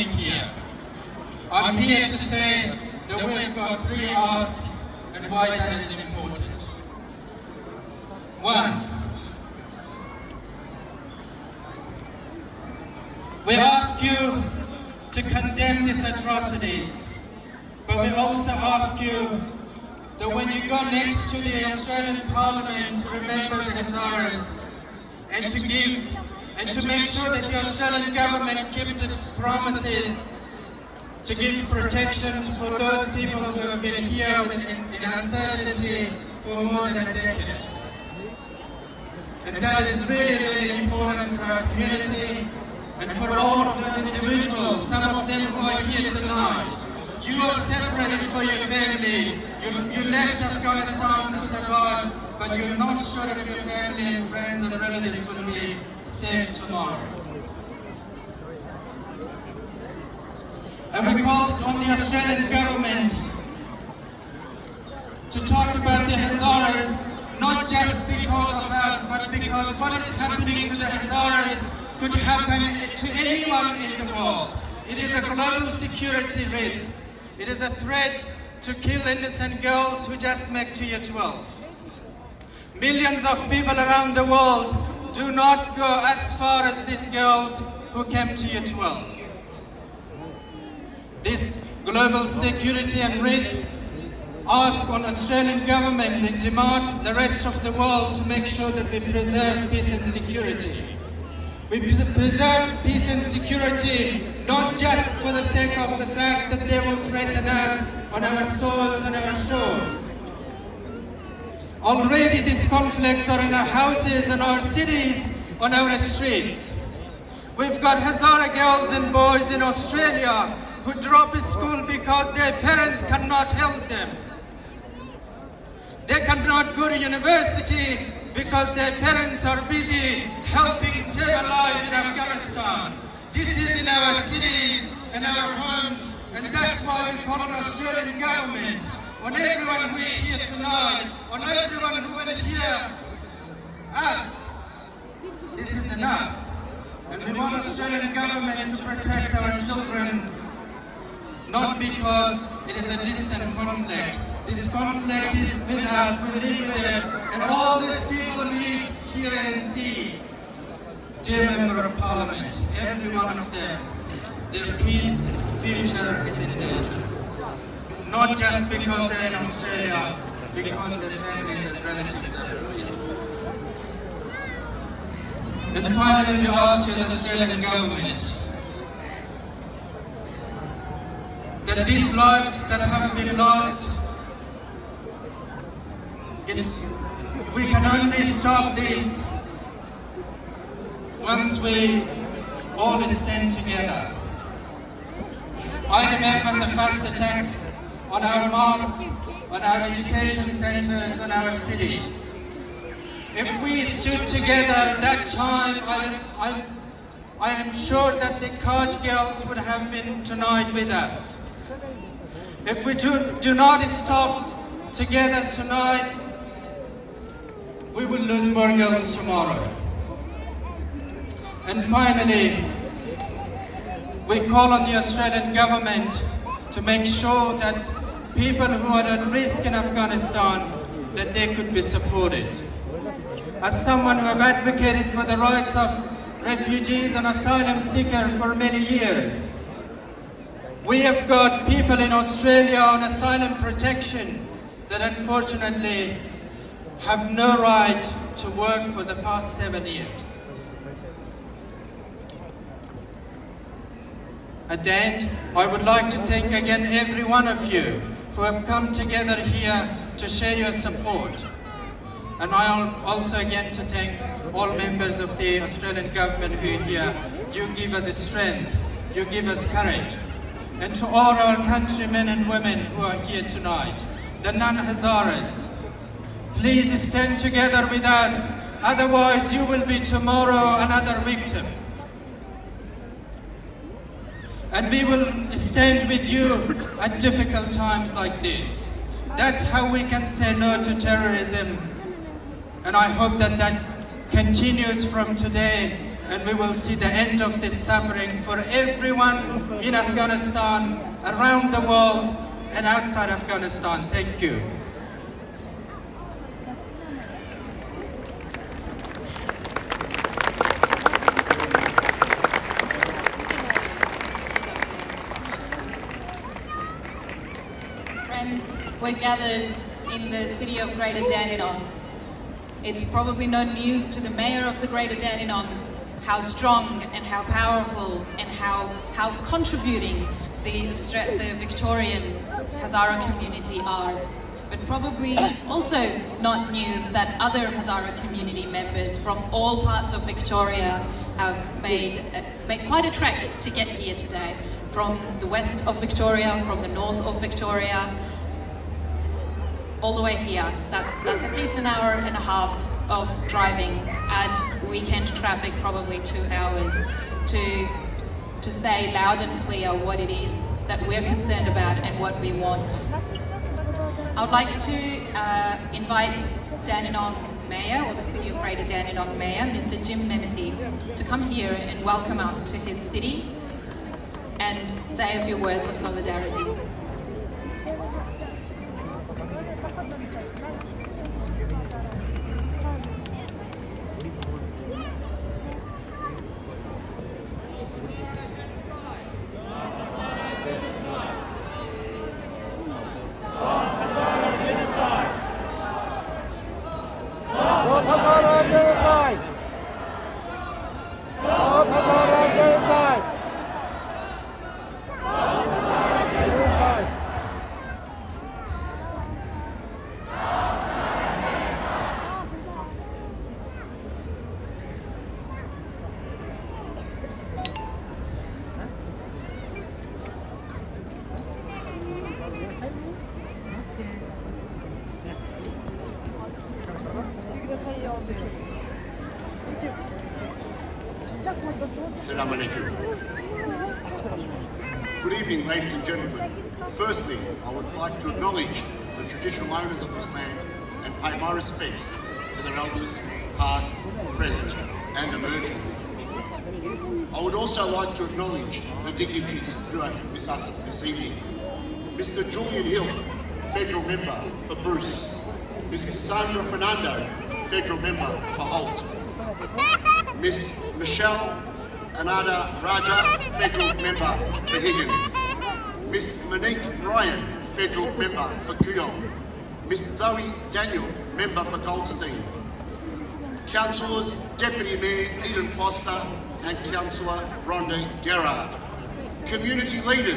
here. I'm here to say that we've got three asks and why that is important. One, we ask you to condemn these atrocities, but we also ask you that when you go next to the Australian Parliament to remember the Hazaras and to make sure that the Australian government keeps its promises to give protection for those people who have been here in uncertainty for more than a decade. And that is really, really important for our community and for all of those individuals, some of them who are here tonight. You are separated from your family. You left Afghanistan to survive, but you're not sure if your family and friends and relatives will be safe tomorrow. And we called on the Australian government to talk about the Hazaras, not just because of us, but because what is happening to the Hazaras could happen to anyone in the world. It is a global security risk. It is a threat to kill innocent girls who just make to year 12. Millions of people around the world do not go as far as these girls who came to year 12. This global security and risk ask on Australian government and demand the rest of the world to make sure that we preserve peace and security. We preserve peace and security not just for the sake of the fact that they will threaten us on our soils and our shores. Already these conflicts are in our houses, in our cities, on our streets. We've got Hazara girls and boys in Australia who drop school because their parents cannot help them. They cannot go to university because their parents are busy helping save a life in Afghanistan. This is in our cities and our homes, and that's why we call on Australian government, on everyone who is here tonight, on everyone who will hear us. This is enough. And we want Australian government to protect our children, not because it is a distant conflict. This conflict is with us, we live with it, and all these people live, hear and see. Dear Member of Parliament, every one of them, their kids' future is in danger. Not just because they're in Australia, because their families and relatives are at risk. And finally, we ask you, the Australian government, that these lives that have been lost, we can only stop this once we all stand together. I remember the first attack on our mosques, on our education centers, on our cities. If we stood together at that time, I am sure that the Kaj girls would have been tonight with us. If we do not stop together tonight, we will lose more girls tomorrow. And finally, we call on the Australian government to make sure that people who are at risk in Afghanistan, that they could be supported. As someone who have advocated for the rights of refugees and asylum seekers for many years, we have got people in Australia on asylum protection that unfortunately have no right to work for the past 7 years. At the end, I would like to thank again every one of you who have come together here to share your support. And I also again to thank all members of the Australian government who are here. You give us strength, you give us courage. And to all our countrymen and women who are here tonight, the non-Hazaras, please stand together with us, otherwise you will be tomorrow another victim. And we will stand with you at difficult times like this. That's how we can say no to terrorism. And I hope that that continues from today and we will see the end of this suffering for everyone in Afghanistan, around the world, and outside Afghanistan. Thank you. Friends, we're gathered in the city of Greater Dandenong. It's probably no news to the mayor of the Greater Dandenong how strong and how powerful and how contributing the Victorian Hazara community are. But probably also not news that other Hazara community members from all parts of Victoria have made quite a trek to get here today. From the west of Victoria, from the north of Victoria, all the way here. That's at least an hour and a half of driving, at weekend traffic probably 2 hours, to say loud and clear what it is that we're concerned about and what we want. I would like to invite Dandenong Mayor, or the City of Greater Dandenong Mayor, Mr. Jim Menety, to come here and welcome us to his city and say a few words of solidarity. Hazara Genocide! Stop Hazara Genocide! Stop Hazara Genocide! Assalamu alaikum. Good evening, ladies and gentlemen. Firstly, I would like to acknowledge the traditional owners of this land and pay my respects to their elders, past, present and emerging. I would also like to acknowledge the dignitaries who are with us this evening. Mr. Julian Hill, Federal Member for Bruce. Ms. Cassandra Fernando, Federal Member for Holt. Miss Michelle Anada Raja, Federal Member for Higgins. Miss Monique Ryan, Federal Member for Kooyong. Miss Zoe Daniel, Member for Goldstein. Councillors Deputy Mayor Eden Foster and Councillor Rhonda Gerard. Community leaders.